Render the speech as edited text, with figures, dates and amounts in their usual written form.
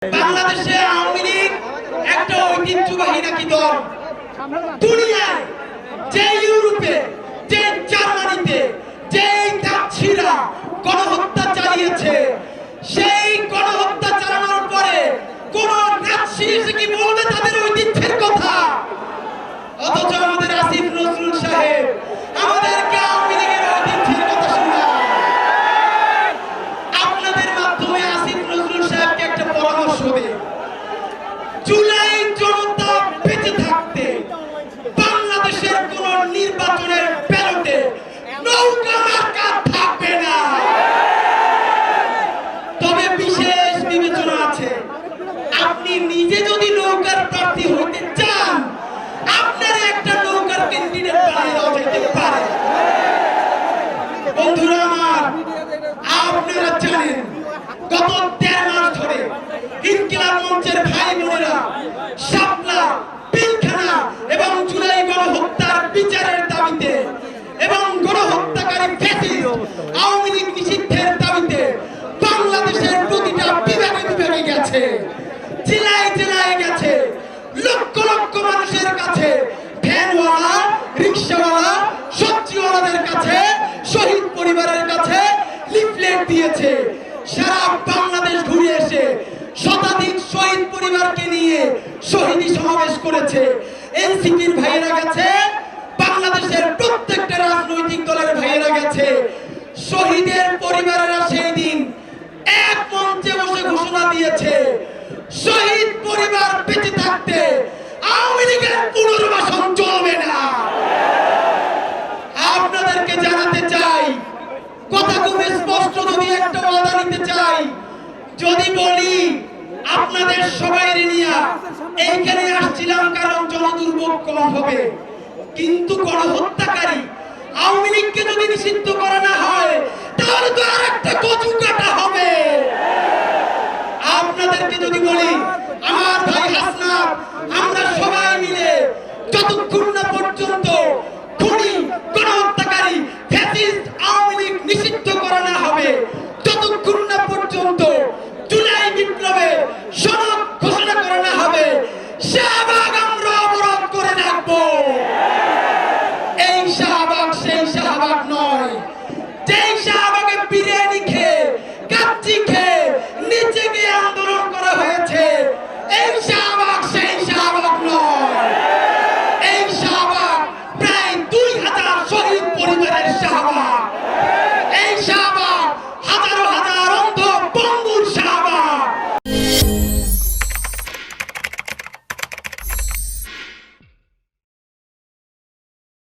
বাংলাদেশে আওয়ামী লীগ একটা ঐতিহ্যবাহী নাকি দল। দুনিয়ায় যে ইউরোপে, যে জার্মানিতে, যে নাৎসিরা গণহত্যা চালিয়েছে, সেই গণহত্যা চালানোর পরে কোন নাৎসি এসে কি বলবে তাদের ঐতিহ্যের কথা? অথচ আমাদের আসিফ নজরুল সাহেব আমাদেরকে আওয়ামী লীগের ঐতিহ্যের কথা শোনায়। আপনাদের মাধ্যমে আসিফ নজরুল সাহেবকে একটা পরামর্শ দেয়, জুলাই জনতা বেঁচে থাকতে বাংলাদেশের কোন নির্বাচনের ব্যালটে নৌকা মার্কা থাকবে না। তবে বিশেষ বিবেচনা আছে, আপনি নিজে যদি নৌকার প্রার্থী হইতে চান আপনার একটা নৌকার ক্যান্ডিডেট বানিয়ে দেওয়া যেতে পারে। বন্ধুরা আমার, আপনারা জানেন গত ১৩ মাস ধরে ইনকিলাব মঞ্চের ভাই বোনেরা শাপলা, পিলখানা এবং জুলাই গণহত্যার বিচারের দাবিতে এবং গণহত্যাকারী ফ্যাসিস্ট আওয়ামী লীগ নিষিদ্ধের দাবিতে বাংলাদেশের প্রতিটা বিভাগে বিভাগে গেছে, জেলায় জেলায় গেছে, লক্ষ লক্ষ মানুষের কাছে, ভ্যানওয়ালা, রিক্সাওয়ালা, সবজিওয়ালাদের কাছে, শহীদ পরিবারের কাছে লিফলেট দিয়েছে। সারা বাংলাদেশ ঘুরে এসে শতাধিক শহীদ পরিবারকে নিয়ে শহীদ সমাবেশ করেছে। এনসিপির ভাইয়েরা গেছে, বাংলাদেশের প্রত্যেকটা রাজনৈতিক দলের ভাইয়েরা গেছে। শহীদের পরিবারেরা সেই দিন এক মঞ্চে বসে ঘোষণা দিয়েছে, শহীদ পরিবার বেঁচে থাকতে আওয়ামী লীগের পুনর্বাসন চলবে না। আপনাদেরকে জানাতে চাই, কথা খুব স্পষ্ট, যদি একটা ওয়াদা নিতে চাই, যদি বলি আপনাদের সবাই নিয়ে এইখানে আসছিলাম কারণ জনদুর্ভোগ কম হবে, কিন্তু গণহত্যাকারী আওয়ামী লীগকে যদি নিষিদ্ধ করা না হয় তাহলে তো আর একটা কচু কাটা হবে। আপনাদেরকে যদি বলি, আমার ভাই হাসনাত, আমরা সবাই মিলে যতক্ষণ না পর্যন্ত খুনি, গণহত্যাকারী, ফ্যাসিস্ট আওয়ামী লীগ নিষিদ্ধ করা না হবে, ততক্ষণ না